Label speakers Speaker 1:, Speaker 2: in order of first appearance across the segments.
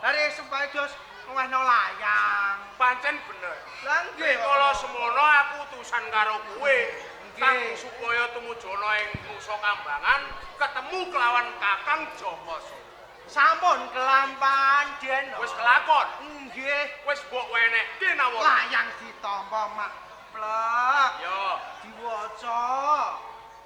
Speaker 1: Are supaya dos ngewehno layang.
Speaker 2: Pancen bener.
Speaker 1: Lah nggih.
Speaker 2: Kala semono aku utusan karo kowe. Kang supaya tumuju ana ing Nusa Kambangan ketemu kelawan Kakang Joko Sono.
Speaker 1: Sampun kelampahan Den.
Speaker 2: Wis kelakon.
Speaker 1: Nggih.
Speaker 2: Wis mbok wenekke nawon.
Speaker 1: Layang ditampa mak plek.
Speaker 2: Yo.
Speaker 1: Diwaca.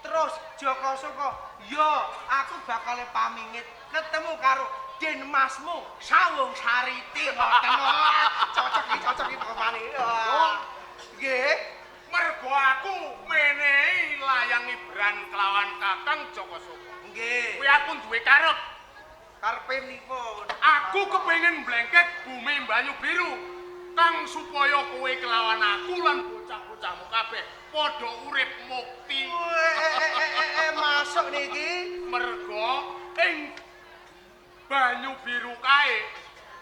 Speaker 1: Terus Joko Soko, yo aku bakal pamingit ketemu karo Den Masmu Sawung Sariti ngoten. Cocok iki pemane. Nggih.
Speaker 2: Mergo aku menehi layang Ibran kelawan Kakang Joko Soko.
Speaker 1: Nggih.
Speaker 2: Kuwi aku duwe karep.
Speaker 1: Karepe nipun.
Speaker 2: Aku kepengin mblengket bumi Banyu Biru. Kang supaya kowe kelawan aku lan bocah-bocahmu kabeh padha urip mukti.
Speaker 1: Masuk niki
Speaker 2: Mergo ing Banyu Biru kae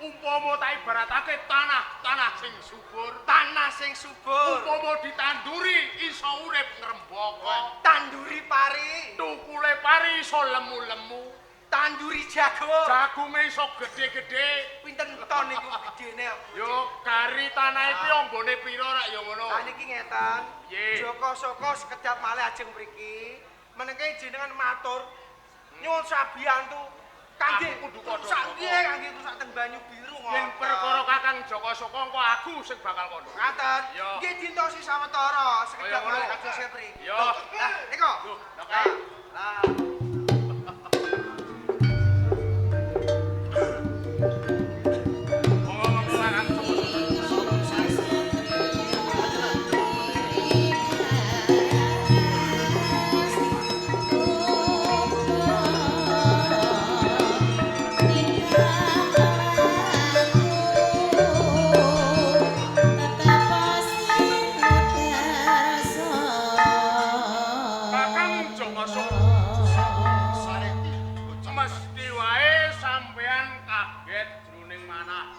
Speaker 2: umpama tak ibaratake tanah sing subur,
Speaker 1: tanah sing subur.
Speaker 2: umpama ditanduri iso urip ngrembaka,
Speaker 1: Tanduri pari,
Speaker 2: tukule pari iso lemu-lemu,
Speaker 1: tanduri jago.
Speaker 2: jagunge iso gedhe-gedhe.
Speaker 1: Pinten ton niku gedene?
Speaker 2: Yo kari tanah iki ambone pira rak ya ngono.
Speaker 1: Lah niki ngeten.
Speaker 2: Nggih.
Speaker 1: Joko Soko sekedap malih ajeng mriki. Menengke jenengan matur nyuwun sabiyantu kangge
Speaker 2: kudu padha.
Speaker 1: nggih kangge rusak teng Banyu Biru ngoten.
Speaker 2: Yen perkara Kakang Joko Soko engko aku sing bakal kono.
Speaker 1: Ngaten.
Speaker 2: Yo.
Speaker 1: Nggih dintosi sawetara sekedap
Speaker 2: Kaya ngono.
Speaker 1: malih kados mriki.
Speaker 2: Yo.
Speaker 1: Lah niku.
Speaker 2: Duh, lha kae.
Speaker 1: Lah.
Speaker 2: Ngomong-ngomong Kakang Joko Soko. Kakang Joko Soko.
Speaker 3: Sareti
Speaker 2: Mesti wae sampean kaget jroning manah.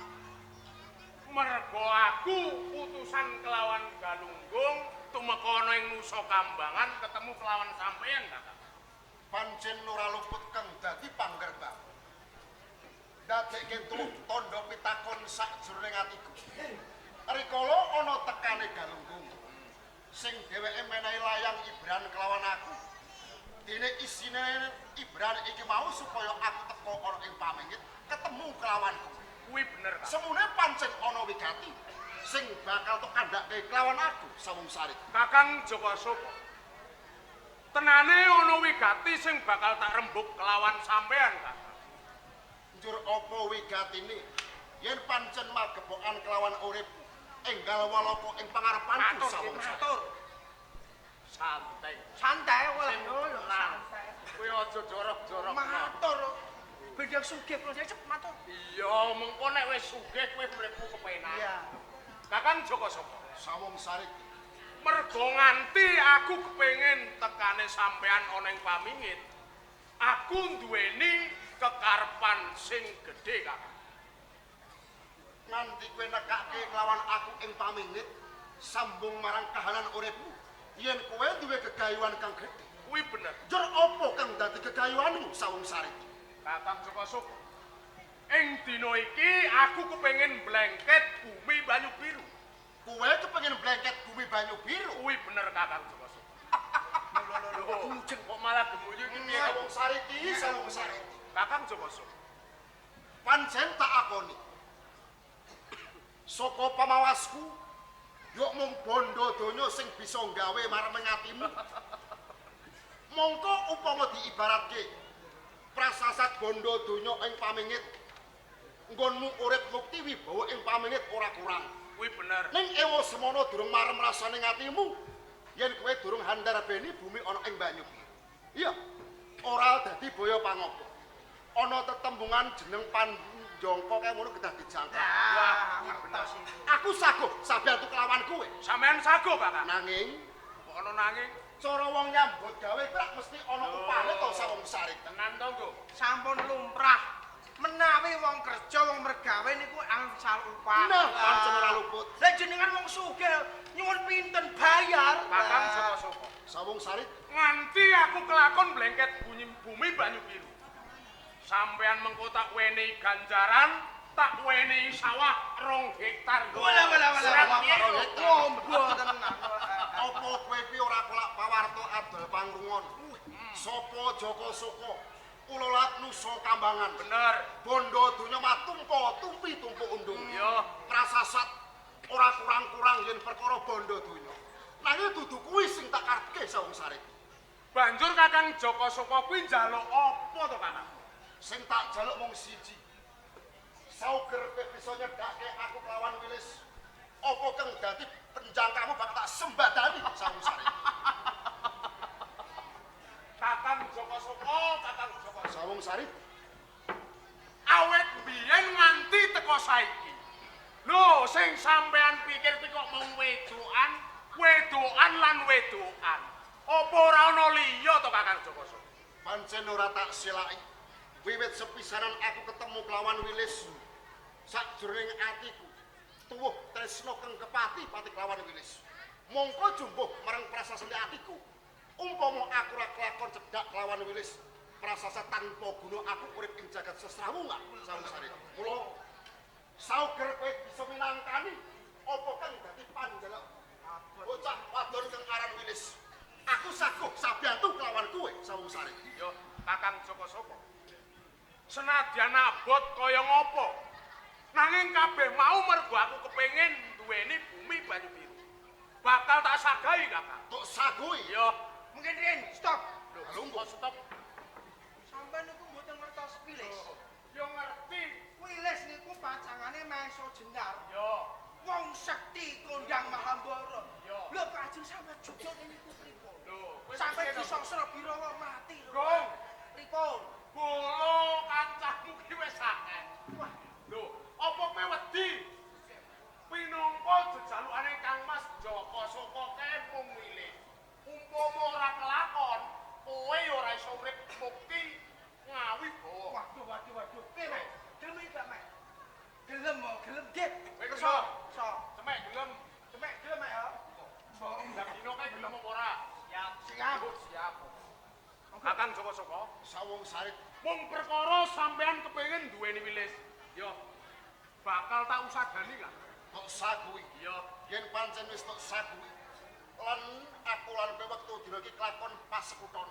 Speaker 2: Mergo aku utusan kelawan Galunggung tumeka ana ing Nusa Kambangan ketemu kelawan sampean, Kakang.
Speaker 3: pancen ora luput kang dadi panggerbang. Dadekke tuwuh tandha pitakon sakjroning atiku. Rikala ana tekane Galunggung sing dheweke menehi layang Ibran kelawan aku. Dene isine Ibran iki mau supaya aku teko ana ing pamingit ketemu kelawanku.
Speaker 2: Kuwi bener, Kak.
Speaker 3: Semune pancen ana wigati sing bakal tok kandhake kelawan aku Sawung Sarit.
Speaker 2: Kakang Joko Soko. Tenane ana wigati sing bakal tak rembug kelawan sampean, Kakang.
Speaker 3: Njur apa wigatine yen pancen magebokan kelawan uripku enggal walaka ing pangarepanku
Speaker 1: Matur,
Speaker 3: Sawung Sarit.
Speaker 1: matur.
Speaker 2: Santai.
Speaker 1: Santai wae
Speaker 2: Sing
Speaker 1: lho,
Speaker 2: tenang.
Speaker 1: santai.
Speaker 2: Kuwi aja jorok-jorok.
Speaker 1: Matur. Beda sugih kula cep matur.
Speaker 2: Iya, mengko nek wis sugih kowe mlebu kepenak.
Speaker 1: Iya.
Speaker 2: Kakang Joko Soko.
Speaker 3: Sawung Sarit
Speaker 2: Mergo nganti aku kepengin tekane sampean ana ing pamingit, aku nduweni kekarepan sing gedhe, Kakang.
Speaker 3: nganti kowe nekake kelawan aku ing pamingit sambung marang kahanan uripmu yen kowe duwe gegayuhan kang gedhe.
Speaker 2: Kuwi bener.
Speaker 3: Njur apa kang dadi gegayuhanmu Sawung Sarit?
Speaker 2: Kakang Joko Soko. Ing dina iki aku kepengin mblengket bumi Banyu Biru.
Speaker 3: Kowe kepengin blengket bumi Banyu Biru?
Speaker 2: Kuwi bener Kakang Joko Soko. Lho, ujeng kok malah gemuyu iki piye?
Speaker 3: Sawung Sarit iki Sawung Sarit.
Speaker 2: Kakang Joko Soko.
Speaker 3: Pancen tak akoni. Saka pamawasku yo mung bondo donya sing bisa nggawe marang atimu. Mongko upama diibaratke prasasat bondo donya ing pamingit nggonmu urip mukti wibawa ing pamingit ora kurang.
Speaker 2: Kuwi bener.
Speaker 3: Ning ewa semono durung marem rasane atimu yen kowe durung handar beni bumi ana ing Banyu Biru. Iya, ora dadi boyo pangopo. Ana tetembungan jeneng Panjangka kae ngono kedah dijangka.
Speaker 1: Wah, ngertos iki.
Speaker 3: Aku saguh sabiyantu kelawan kowe.
Speaker 2: Sampean sago, Kakang.
Speaker 3: Nanging
Speaker 2: Kok ana nanging
Speaker 3: cara wong nyambut gawe kuwi mesti ana upane to Sawung Sarit.
Speaker 2: tenan to, Nggo?
Speaker 1: Sampun lumrah. Menawi wong kerja wong mergawe niku angsal upah.
Speaker 3: Nah, pancen ora luput.
Speaker 1: Lah jenengan wong sugih nyuwun pinten bayar.
Speaker 2: Kakang Joko Soko.
Speaker 3: Sawung Sarit
Speaker 2: Nganti aku kelakon blengket bumi Banyu Biru. Sampean mengko tak wenehi ganjaran tak wenehi sawah 2 hektar.
Speaker 1: Wala. Wombo tenan.
Speaker 3: Apa kowe iki ora kolak pawarta adol pangrungon? Sapa Joko Soko? Ulolat Nusa Kambangan.
Speaker 2: Bener.
Speaker 3: Bondo donya matumpa tumpi tumpuk undung.
Speaker 2: Yo.
Speaker 3: Prasasat ora kurang-kurang yen perkara bondo donya. Nanging dudu kuwi sing tak karepke Sawung Sari.
Speaker 2: Banjur Kakang Joko Soko kuwi njaluk apa to, Kakang?
Speaker 3: Sing tak jaluk mung siji. Sauger kowe bisa nyedhake aku kelawan Wilis. Apa kang dadi penjangkamu bakal tak sembadani Sawung Sari.
Speaker 2: Kakang Joko Soko.
Speaker 3: Sawung Sari.
Speaker 2: Awet biyen nganti teko saiki. Lho, sing sampean pikir kuwi kok mung wedokan lan wedokan. Apa ora ana liya to Kakang Joko Soko?
Speaker 3: Pancen ora tak silaki. Wiwit sepisanan aku ketemu kelawan Wilis. Sajroning atiku tuwuh tresna kang kepati pati kelawan Wilis. Mongko jumbuh marang prasasane atiku. Umpama aku ra kelakon cedhak kelawan Wilis, prasasa tanpa guna aku urip ing jagat sesrawungan Sawung Sari. Mula sauger kowe bisa minangkani apa kang dadi panjaluk bocah wadon kang aran Wilis. Aku saguh sabantu kelawan kowe Sawung Sari.
Speaker 2: Yo, Kakang Joko Soko. Senadyan abot kaya ngopo, nanging kabeh mau mergo aku kepengin duweni bumi banyu biru. Bakal tak sagahi, Kakang.
Speaker 3: Tok saguhi.
Speaker 2: Yo,
Speaker 1: Mungkin Rin, stop.
Speaker 2: lho, kok stop.
Speaker 1: Sampeyan niku mboten ngertos Wilis.
Speaker 2: Yo ngerti.
Speaker 1: Wilis niku pancangane Maesa Jenar.
Speaker 2: Yo,
Speaker 1: Wong sekti kondang Mahambara.
Speaker 2: Yo.
Speaker 1: Lho kajeng sampeyan Jogja niku pripun?
Speaker 2: lho,
Speaker 1: Sampai disosro Birawa mati lho.
Speaker 2: Gong.
Speaker 1: Pripun?
Speaker 2: bolo kancamu ki wis akeh.
Speaker 1: Wah,
Speaker 2: Lho, apa kowe wedi? Pinangka jejalukane Kang Mas Joko Soko kae mung milih. Umpama ora kelakon, kowe ya ora iso urip mukti ngawi bawa.
Speaker 1: waduh. Mek, gelem gak, Mek? Gelem mo, gelem nggih.
Speaker 2: Kowe gelem?
Speaker 1: So.
Speaker 2: Semek gelem.
Speaker 1: Mek, gelem Mek ya. Mbok
Speaker 2: Ndak dino kae gelem apa ora?
Speaker 1: siap.
Speaker 2: Siap. Kakang Joko Soko,
Speaker 3: Sawung Sari.
Speaker 2: mung perkara sampean kepengin duweni Wilis. Yo. Bakal tak usagani kan?
Speaker 3: Tok saguhi.
Speaker 2: Yo.
Speaker 3: Yen pancen wis tok saguhi. Lan aku lan kowe wektu dina iki kelakon pasekuton.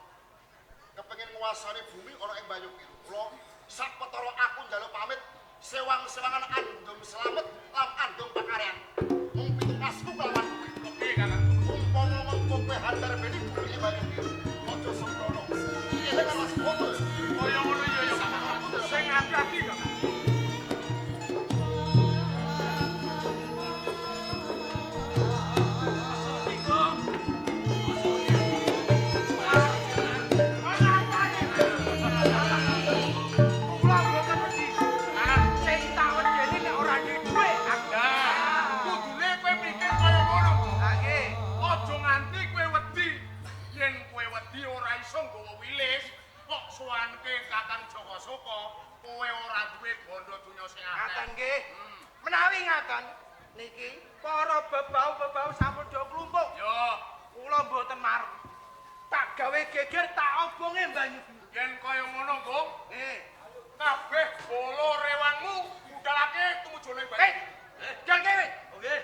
Speaker 3: Kepengin nguasani bumi ana ing Banyu Biru. Kula sapetara aku njaluk pamit sewang-sewangan andung slamet lan andung pakaryan. Mung pitukasku kelawan kowe.
Speaker 2: Kepiye Kakang?
Speaker 3: Umpama mengko kowe handar beni bumi Banyu Biru. Aja sembrono. Iki kan Mas Boto.
Speaker 2: Kaya ngono ya Kakang. Sing hati-hati Kakang.
Speaker 1: Menawi ngaten niki para bebau-bebau sampun do klumpuk.
Speaker 2: Yo,
Speaker 1: Kula mboten marem. Tak gawe geger tak obonge banyu biru.
Speaker 2: yen kaya ngono, Gong, kabeh bolo rewangmu budalake tumuju ning
Speaker 1: Eh,
Speaker 2: Banyu.
Speaker 1: jangan kewe.
Speaker 2: Oke.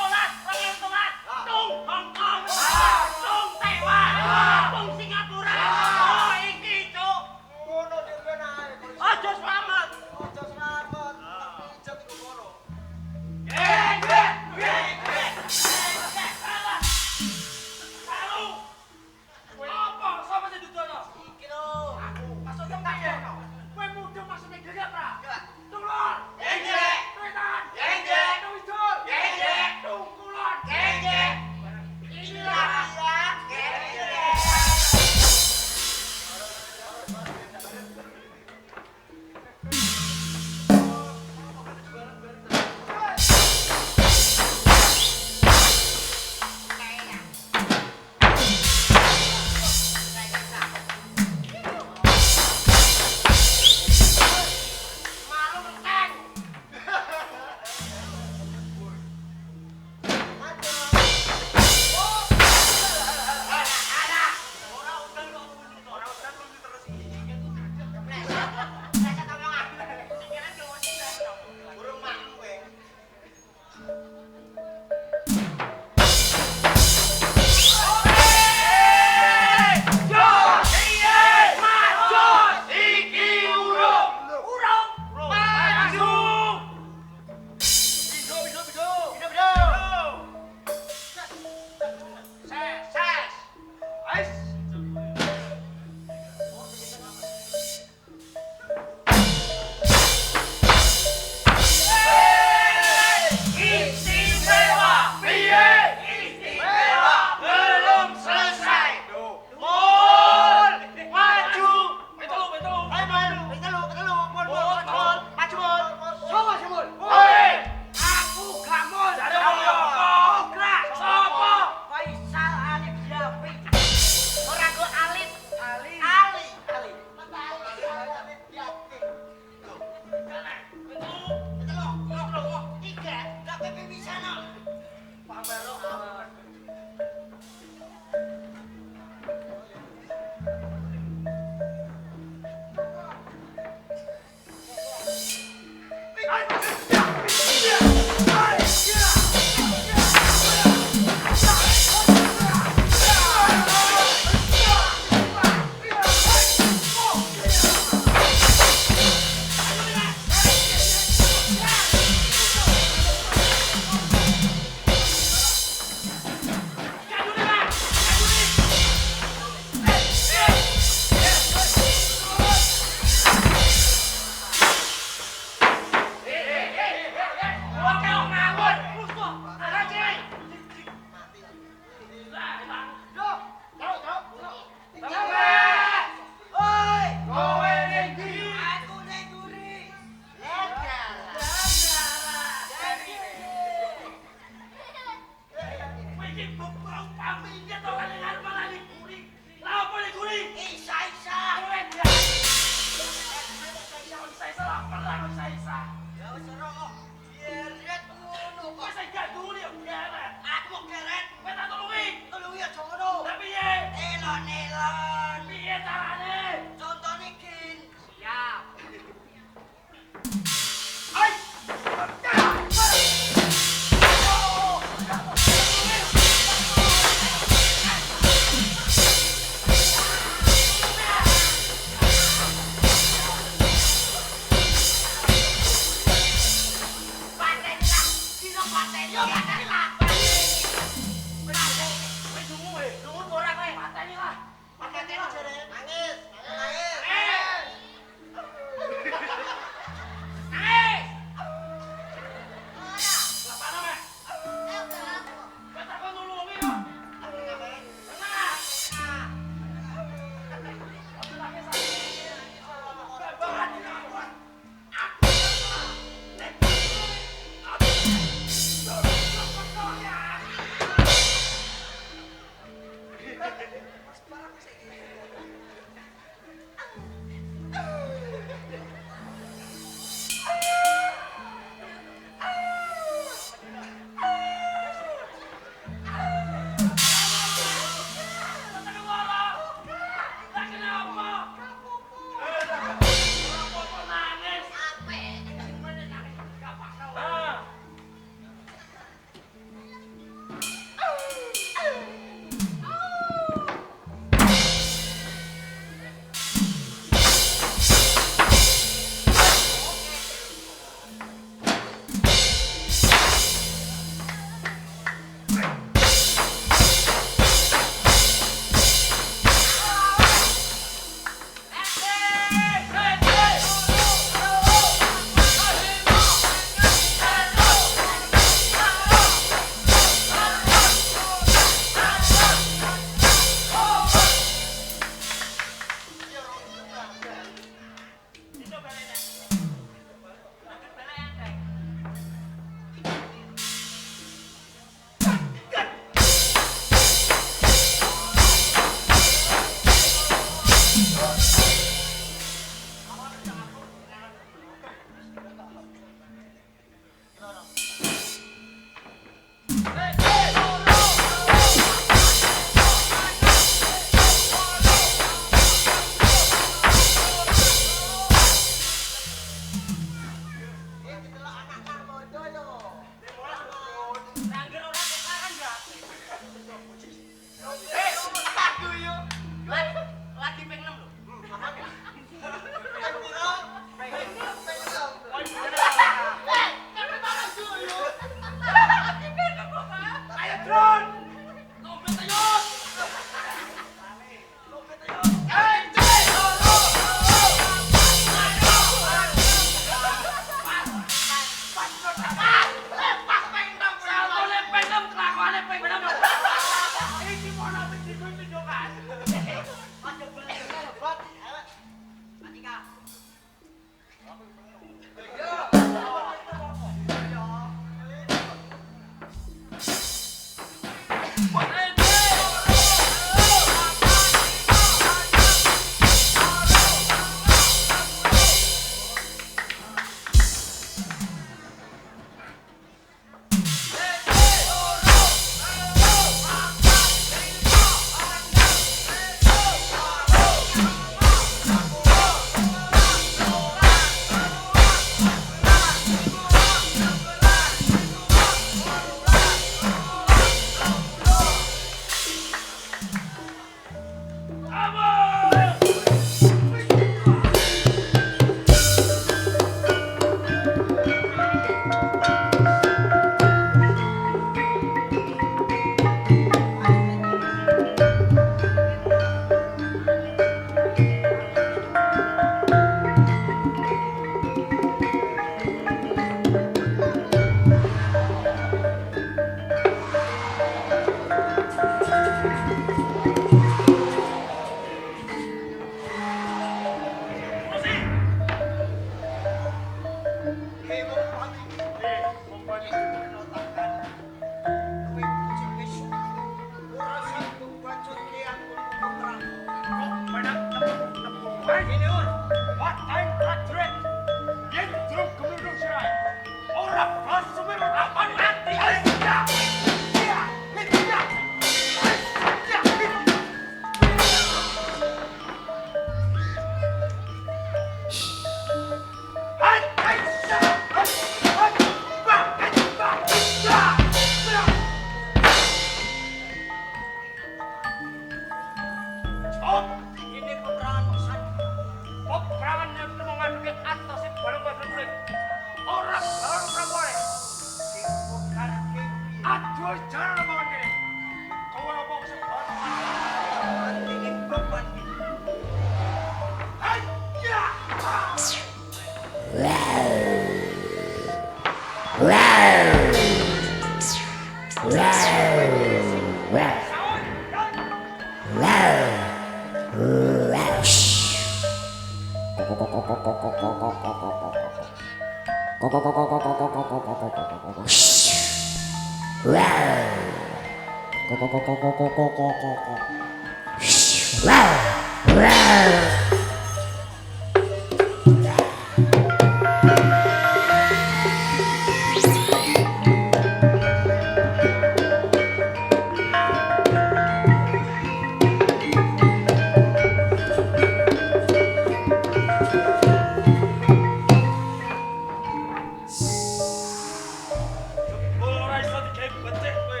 Speaker 4: Ora iso digawe becik kowe.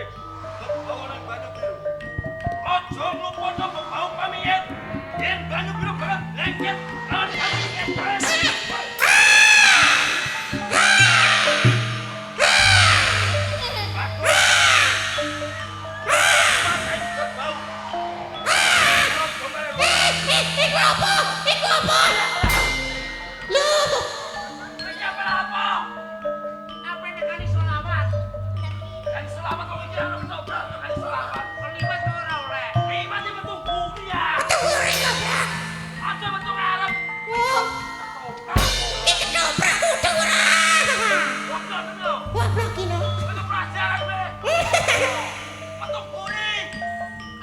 Speaker 4: Bangunan banyu biru. Aja lupa napa bau pamiyet. Yen banyu biru bakal lengket lawan pamiyet.
Speaker 5: Iku apa? Iku apa? Loh,
Speaker 4: Siapa apa? Apa ini kali selamat? Kali selamat kok iki ana ketoprak kali selamat. Liwat ora oleh. Liwat iki metu bumi ya. Aja metu ngarep.
Speaker 5: iki ketoprak udah ora.
Speaker 4: Waktu dulu.
Speaker 5: Wah, blokino.
Speaker 4: Metu pelajaran kowe. Metu bumi.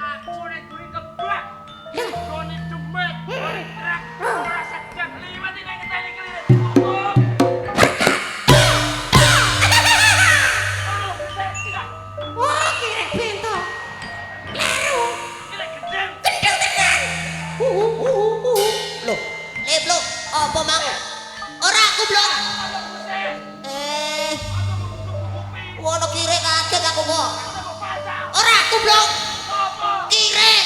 Speaker 4: Aku nek bumi keblak. Goni demek. Goni gerak. Ora sedap liwat iki ngeteni keliru ditutup.
Speaker 5: Wah, kirek bento. Kleru.
Speaker 4: Kira gedeng.
Speaker 5: Gendeng tenan. Loh, leblok apa mang? Ora aku blok. Wono kirek kaget aku kok. Ora aku blok. Kirek.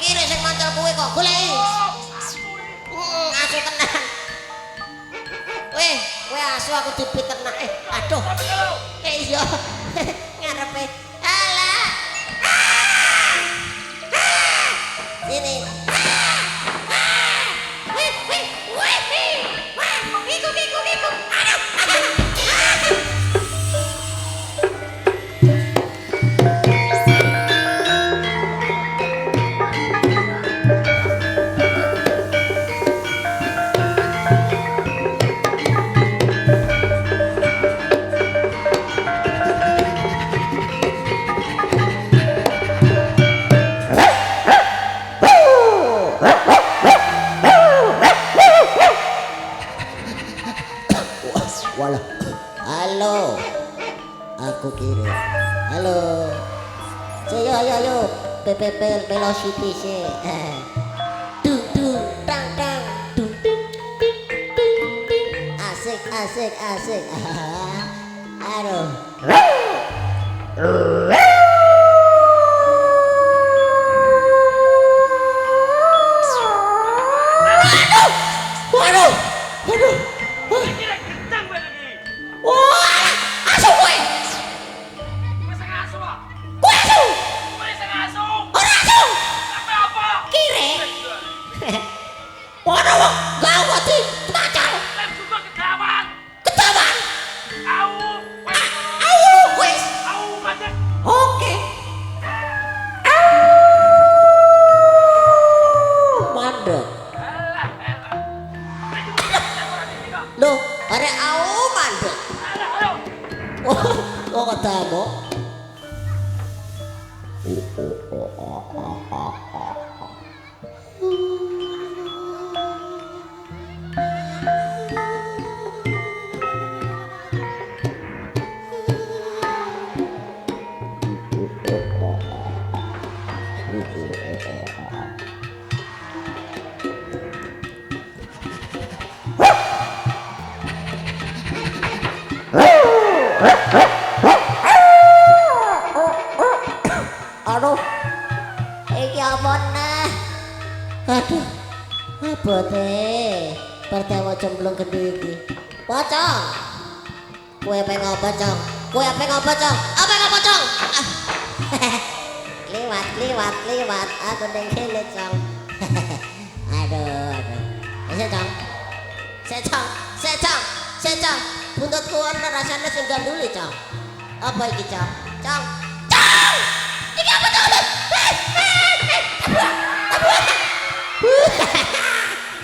Speaker 5: Kirek sing mantel kowe kok goleki. Asu tenan. Weh, kowe asu aku dipit tenan. Aduh. Iya. Ngarepe. Alah. Sini. Wih, wih, wih, wih. Wah, iku. Aduh, aduh. Walah. Halo. Aku kirim. Halo. Ayo. PPP velocity sih. Dung tang dung. Asik. Aduh. Waduh.
Speaker 4: Kira gedeng kowe iki.
Speaker 5: Wah, asu kowe.
Speaker 4: Wis ngaso.
Speaker 5: Kowe asu.
Speaker 4: Wis ngaso.
Speaker 5: Ora asu.
Speaker 4: Apa?
Speaker 5: Kire. Ora wong gawat iki. Macal.
Speaker 4: Lem juga kegawan.
Speaker 5: Ketahuan.
Speaker 4: Au. Wis.
Speaker 5: Ayo wis.
Speaker 4: Au macet.
Speaker 5: Oke. Mandek.
Speaker 4: Alah.
Speaker 5: Loh, arek au mandek.
Speaker 4: Ayo.
Speaker 5: Kok ketemu? Aduh, iki apa nah? Aduh, apa teh? Pertama cemplung gede iki. Pocong. Kue pengen apa cong? Kue pengen apa cong? Apa ngapa cong? Liwat. Aku neng kene cong. Aduh. Secong. Buntutku ana rasane sing ganduli cong. Apa iki cong? Cong. Iki apa cong? Tabuak.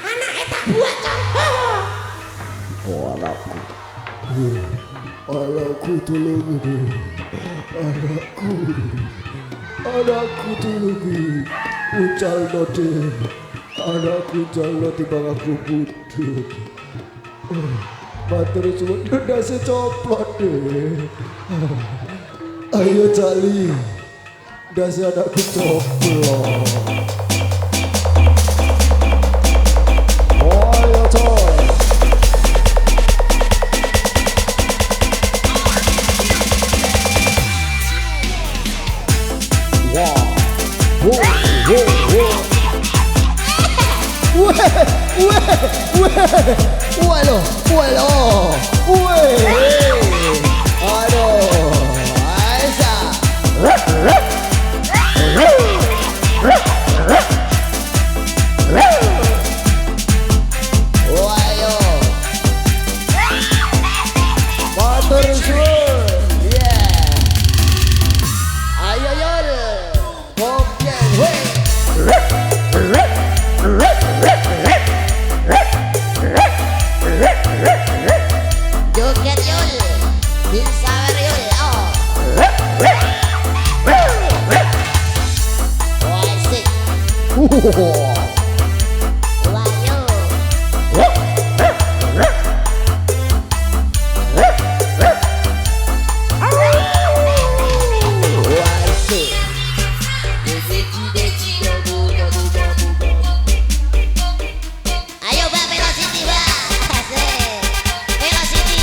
Speaker 5: Anake tabuak
Speaker 6: Anakku tolong ini. Anakku tolong ini. Ucal note. Anakku ucal note bang aku butuh. Matur suwun ndase coplot deh. Ayo Cali. Ndase anakku coplot. Ayo coy.
Speaker 5: Joget yul, bisa yul, oh. Oh asik. Wah yuk. Ayo Mbak Velocity Mbak. Asik. Velocity.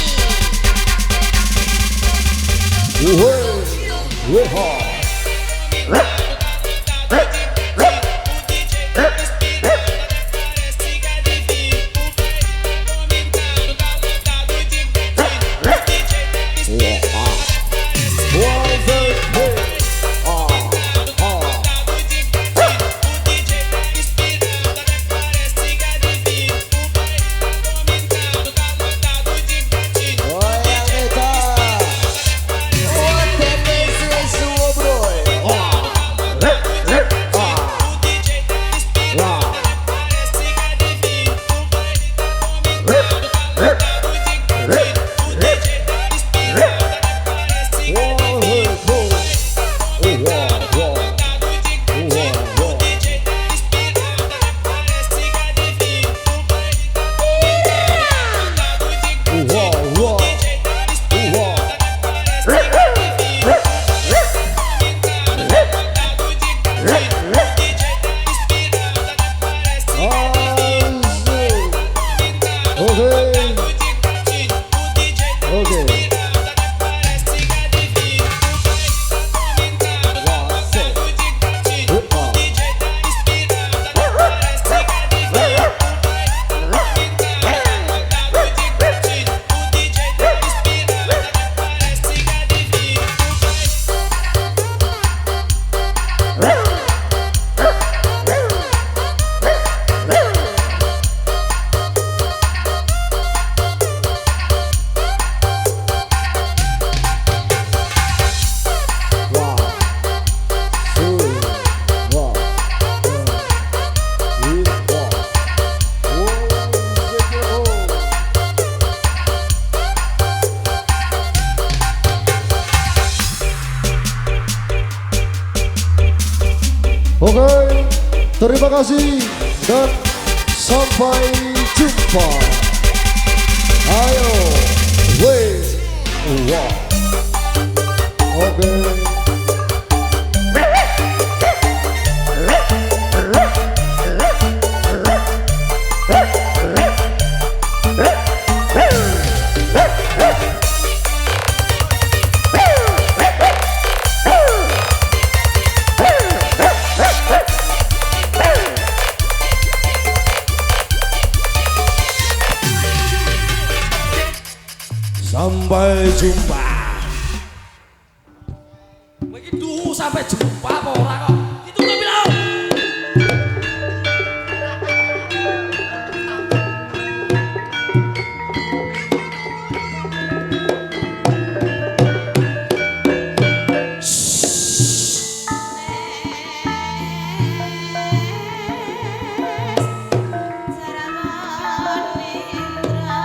Speaker 6: Oke, terima kasih dan sampai jumpa. Ayo, wah, oke. Sampai jumpa.
Speaker 4: Begitu sampai jumpa apa orang kok? Itu udah bilang.
Speaker 7: Sarabon Indra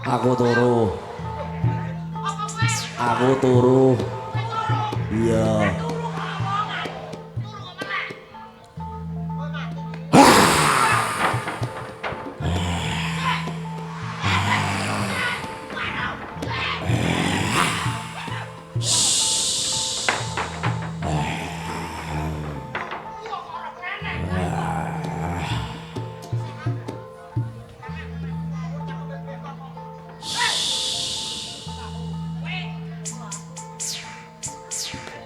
Speaker 7: Aku turu. Aku turu. Iya.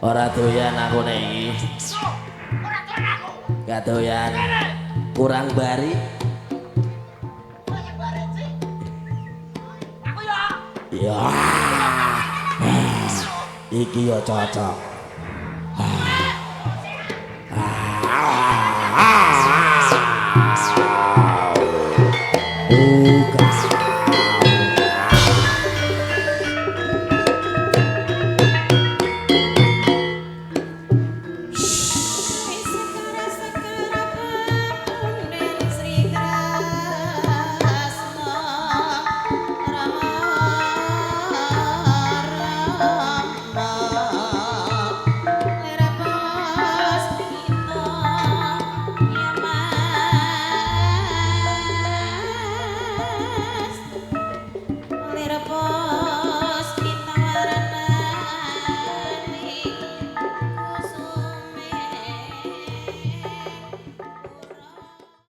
Speaker 7: Ora doyan aku nek iki. Gak doyan. Kurang bari.
Speaker 4: Aku ya.
Speaker 7: Ya. Iki yo cocok.